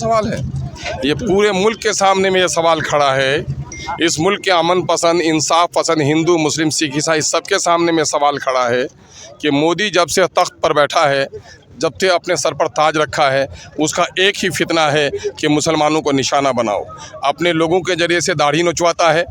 सवाल है, ये पूरे मुल्क के सामने में ये सवाल खड़ा है। इस मुल्क के अमन पसंद, इंसाफ पसंद हिंदू, मुस्लिम, सिख, ईसाई सबके सामने में सवाल खड़ा है कि मोदी जब से तख्त पर बैठा है, जब से अपने सर पर ताज रखा है, उसका एक ही फितना है कि मुसलमानों को निशाना बनाओ। अपने लोगों के ज़रिए से दाढ़ी नोचवाता है,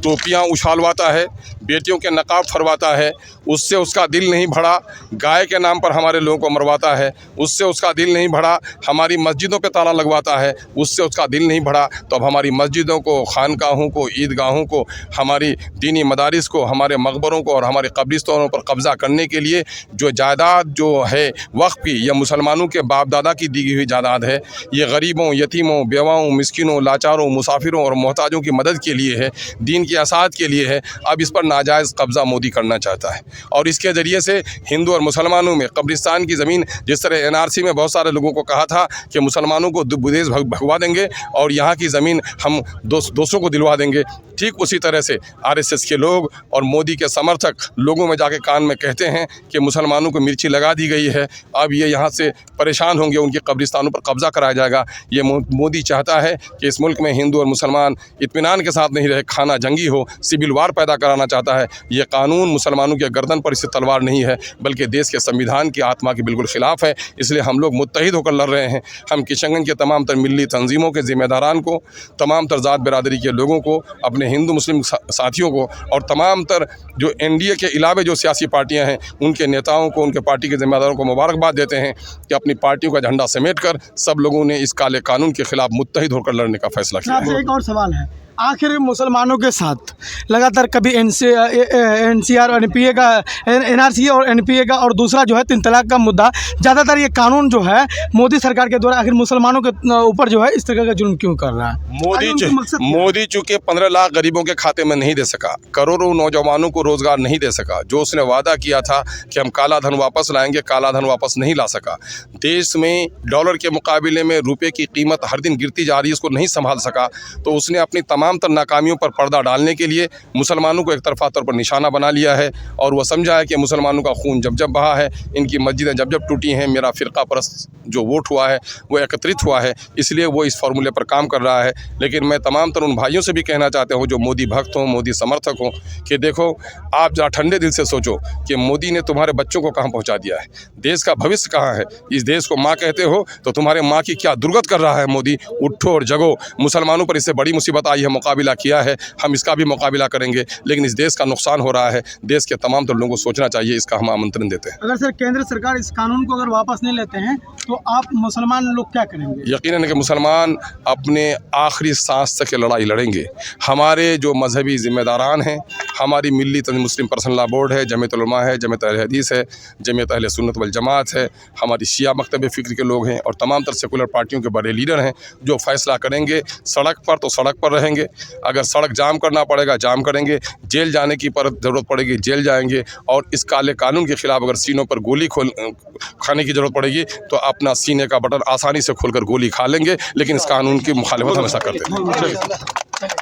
टोपियाँ उछालवाता है, बेटियों के नकाब फरवाता है, उससे उसका दिल नहीं भरा। गाय के नाम पर हमारे लोगों को मरवाता है, उससे उसका दिल नहीं भरा। हमारी मस्जिदों पे ताला लगवाता है, उससे उसका दिल नहीं भरा। तो अब हमारी मस्जिदों को, खानकाहों को, ईदगाहों को, हमारी दीनी मदारिस को, हमारे मकबरों को और हमारे कब्रिस्तानों पर कब्ज़ा करने के लिए जो जायदाद जो है वक्फ़ की, यह मुसलमानों के बाप दादा की दी हुई जायदाद है। ये गरीबों, यतीमों, बेवाओं, मिस्किनों, लाचारों, मुसाफिरों और मोहताजों की मदद के लिए है, दीन की असाद के लिए है। अब इस पर नाजायज़ कब्ज़ा मोदी करना चाहता है और इसके ज़रिए से हिंदू और मुसलमानों में कब्रिस्तान की ज़मीन, जिस तरह NRC में बहुत सारे लोगों को कहा था कि मुसलमानों को विदेश भगवा देंगे और यहाँ की ज़मीन हम दोस्तों को दिलवा देंगे, ठीक उसी तरह से RSS के लोग और मोदी के समर्थक लोगों में जाके कान में कहते हैं कि मुसलमानों को मिर्ची लगा दी गई है, अब ये यहाँ से परेशान होंगे, उनके कब्रिस्तानों पर कब्ज़ा कराया जाएगा। ये मोदी चाहता है कि इस मुल्क में हिंदू और मुसलमान इत्मीनान के साथ नहीं रहे, खाना जंगी हो, सिविल वार पैदा कराना चाहता है। ये कानून मुसलमानों के गर्दन पर इससे तलवार नहीं है, बल्कि देश के संविधान की आत्मा के बिल्कुल ख़िलाफ़ है। इसलिए हम लोग मुत्तहिद होकर लड़ रहे हैं। हम किशनगंज के तमाम तर मिली तंजीमों के ज़िम्मेदारान को, तमाम तर ज़ात बिरादरी के लोगों को, अपने हिंदू मुस्लिम साथियों को और तमाम तर जो NDA के अलावा जो सियासी पार्टियां हैं उनके नेताओं को, उनके पार्टी के ज़िम्मेदारों को मुबारकबाद देते हैं कि अपनी पार्टियों का झंडा समेट कर सब लोगों ने इस काले कानून के ख़िलाफ़ मुत्तहिद होकर लड़ने का फैसला किया। एक और सवाल है, आखिर मुसलमानों के साथ लगातार कभी NCR और NPA का, NRC और NPA का, और दूसरा जो है 3 तलाक का मुद्दा, ज़्यादातर ये कानून जो है मोदी सरकार के द्वारा आखिर मुसलमानों के ऊपर जो है इस तरह का जुल्म क्यों कर रहा है? मोदी चूँकि 15 लाख गरीबों के खाते में नहीं दे सका, करोड़ों नौजवानों को रोज़गार नहीं दे सका, जो उसने वादा किया था कि हम काला धन वापस लाएंगे, काला धन वापस नहीं ला सका। देश में डॉलर के मुकाबले में रुपये की कीमत हर दिन गिरती जा रही है, इसको नहीं संभाल सका, तो उसने अपनी तमाम तर नाकामियों पर पर्दा डालने के लिए मुसलमानों को एक तरफा तौर पर निशाना बना लिया है और वह समझा है कि मुसलमानों का खून जब जब बहा है, इनकी मस्जिदें जब जब टूटी हैं, मेरा फ़िरका परस्त जो वोट हुआ है वो एकत्रित हुआ है, इसलिए वो इस फार्मूले पर काम कर रहा है। लेकिन मैं तमाम तर उन भाइयों से भी कहना चाहता हूँ जो मोदी भक्त हों, मोदी समर्थक हों, कि देखो आप जरा ठंडे दिल से सोचो कि मोदी ने तुम्हारे बच्चों को कहाँ पहुँचा दिया है, देश का भविष्य कहाँ है। इस देश को माँ कहते हो तो तुम्हारे माँ की क्या दुर्गत कर रहा है मोदी। उठो और जगो, मुसलमानों पर इससे बड़ी मुसीबत आई है, मुकाबला किया है, हम इसका भी मुकाबला करेंगे, लेकिन इस देश का नुकसान हो रहा है, देश के तमाम तो लोगों को सोचना चाहिए। इसका हम आमंत्रण देते हैं। अगर सर केंद्र सरकार इस कानून को अगर वापस नहीं लेते हैं तो आप मुसलमान लोग क्या करेंगे? यकीनन कि मुसलमान अपने आखिरी सांस तक लड़ाई लड़ेंगे। हमारे जो मजहबी ज़िम्मेदारान हैं, हमारी मिल्ली तंजीम मुस्लिम पर्सनल लॉ बोर्ड है, जमीयत उलमा है, जमीयत अहले हदीस है, जमीयत अहले सुन्नत वल जमात है, हमारी शिया मकतब फ़िक्र के लोग हैं और तमाम तर सेकुलर पार्टियों के बड़े लीडर हैं जो फैसला करेंगे। सड़क पर तो सड़क पर रहेंगे, अगर सड़क जाम करना पड़ेगा जाम करेंगे, जेल जाने की पर ज़रूरत पड़ेगी जेल जाएंगे, और इस काले कानून के ख़िलाफ़ अगर सीनों पर गोली खाने की ज़रूरत पड़ेगी तो अपना सीने का बटन आसानी से खोलकर गोली खा लेंगे, लेकिन इस कानून की मुखालिफत हमेशा करते हैं।